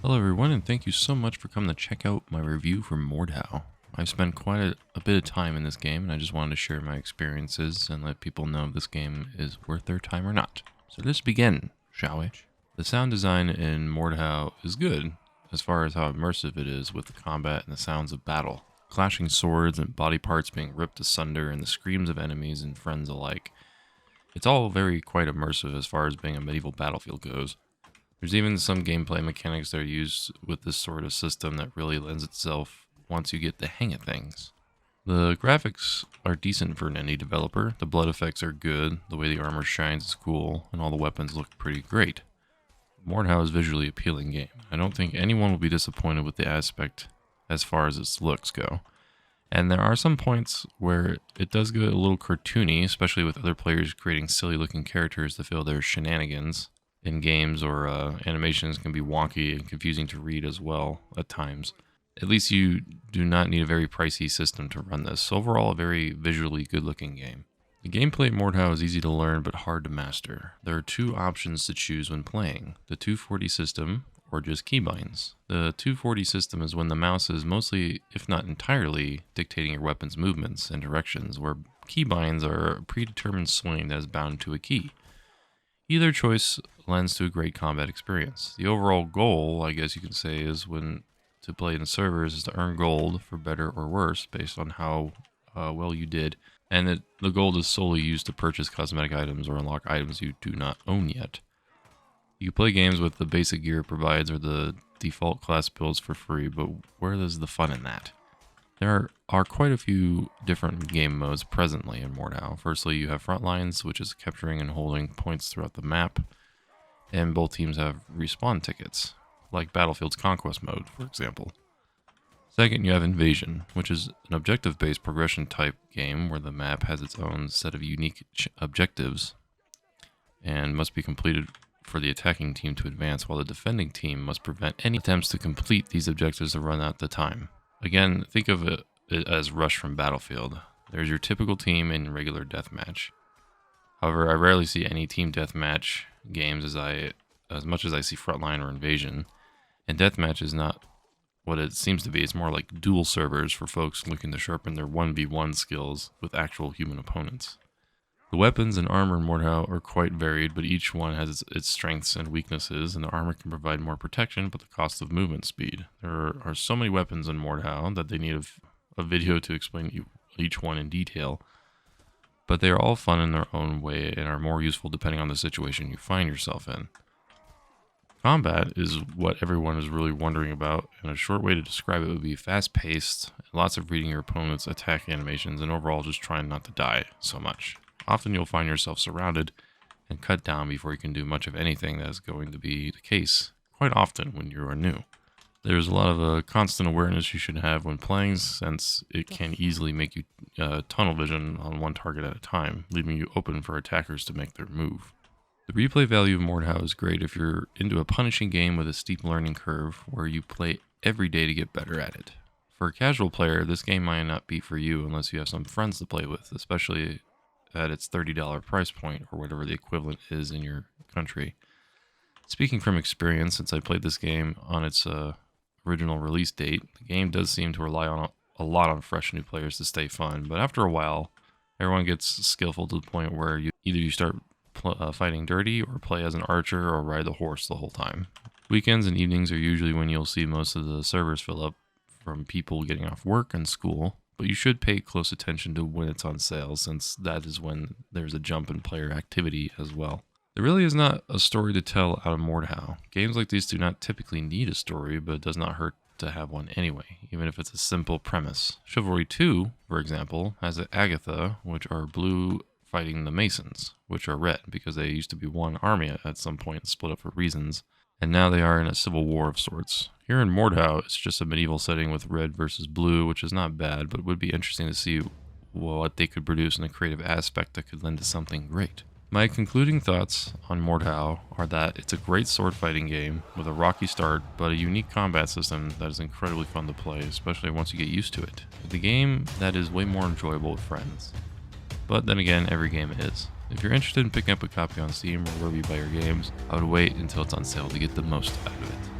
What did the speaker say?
Hello everyone, and thank you so much for coming to check out my review for Mordhau. I've spent quite a bit of time in this game, and I just wanted to share my experiences and let people know if this game is worth their time or not. So let's begin, shall we? The sound design in Mordhau is good, as far as how immersive it is with the combat and the sounds of battle. Clashing swords and body parts being ripped asunder and the screams of enemies and friends alike. It's all very quite immersive as far as being a medieval battlefield goes. There's even some gameplay mechanics that are used with this sort of system that really lends itself once you get the hang of things. The graphics are decent for an indie developer, the blood effects are good, the way the armor shines is cool, and all the weapons look pretty great. Mordhau is a visually appealing game. I don't think anyone will be disappointed with the aspect as far as its looks go. And there are some points where it does get a little cartoony, especially with other players creating silly looking characters to fill their shenanigans in games, or animations can be wonky and confusing to read as well at times. At least you do not need a very pricey system to run this. Overall, a very visually good looking game. The gameplay at Mordhau is easy to learn but hard to master. There are two options to choose when playing, the 240 system or just keybinds. The 240 system is when the mouse is mostly, if not entirely, dictating your weapon's movements and directions, where keybinds are a predetermined swing that is bound to a key. Either choice lends to a great combat experience. The overall goal, I guess you could say, is when to play in servers is to earn gold for better or worse based on how well you did, and the gold is solely used to purchase cosmetic items or unlock items you do not own yet. You can play games with the basic gear it provides or the default class builds for free, but where is the fun in that? There are quite a few different game modes presently in Mordhau. Firstly, you have Frontlines, which is capturing and holding points throughout the map, and both teams have respawn tickets, like Battlefield's Conquest mode, for example. Second, you have Invasion, which is an objective-based progression type game where the map has its own set of unique objectives and must be completed for the attacking team to advance, while the defending team must prevent any attempts to complete these objectives to run out the time. Again, think of it as Rush from Battlefield. There's your typical team in regular deathmatch. However, I rarely see any team deathmatch games as much as I see Frontline or Invasion. And deathmatch is not what it seems to be. It's more like dual servers for folks looking to sharpen their 1v1 skills with actual human opponents. The weapons and armor in Mordhau are quite varied, but each one has its strengths and weaknesses, and the armor can provide more protection, but the cost of movement speed. There are so many weapons in Mordhau that they need a video to explain each one in detail, but they are all fun in their own way and are more useful depending on the situation you find yourself in. Combat is what everyone is really wondering about, and a short way to describe it would be fast-paced, lots of reading your opponent's attack animations, and overall just trying not to die so much. Often you'll find yourself surrounded and cut down before you can do much of anything that is going to be the case quite often when you are new. There's a lot of constant awareness you should have when playing, since it can easily make you tunnel vision on one target at a time, leaving you open for attackers to make their move. The replay value of Mordhau is great if you're into a punishing game with a steep learning curve where you play every day to get better at it. For a casual player, this game might not be for you unless you have some friends to play with, especially at its $30 price point or whatever the equivalent is in your country. Speaking from experience, since I played this game on its original release date, the game does seem to rely on a lot on fresh new players to stay fun, but after a while, everyone gets skillful to the point where you start fighting dirty or play as an archer or ride the horse the whole time. Weekends and evenings are usually when you'll see most of the servers fill up from people getting off work and school, but you should pay close attention to when it's on sale, since that is when there's a jump in player activity as well. There really is not a story to tell out of Mordhau. Games like these do not typically need a story, but it does not hurt to have one anyway, even if it's a simple premise. Chivalry 2, for example, has Agatha, which are blue fighting the Masons, which are red because they used to be one army at some point and split up for reasons, and now they are in a civil war of sorts. Here in Mordhau, it's just a medieval setting with red versus blue, which is not bad, but would be interesting to see what they could produce in a creative aspect that could lend to something great. My concluding thoughts on Mordhau are that it's a great sword fighting game with a rocky start, but a unique combat system that is incredibly fun to play, especially once you get used to it. It's a game that is way more enjoyable with friends. But then again, every game is. If you're interested in picking up a copy on Steam or wherever you buy your games, I would wait until it's on sale to get the most out of it.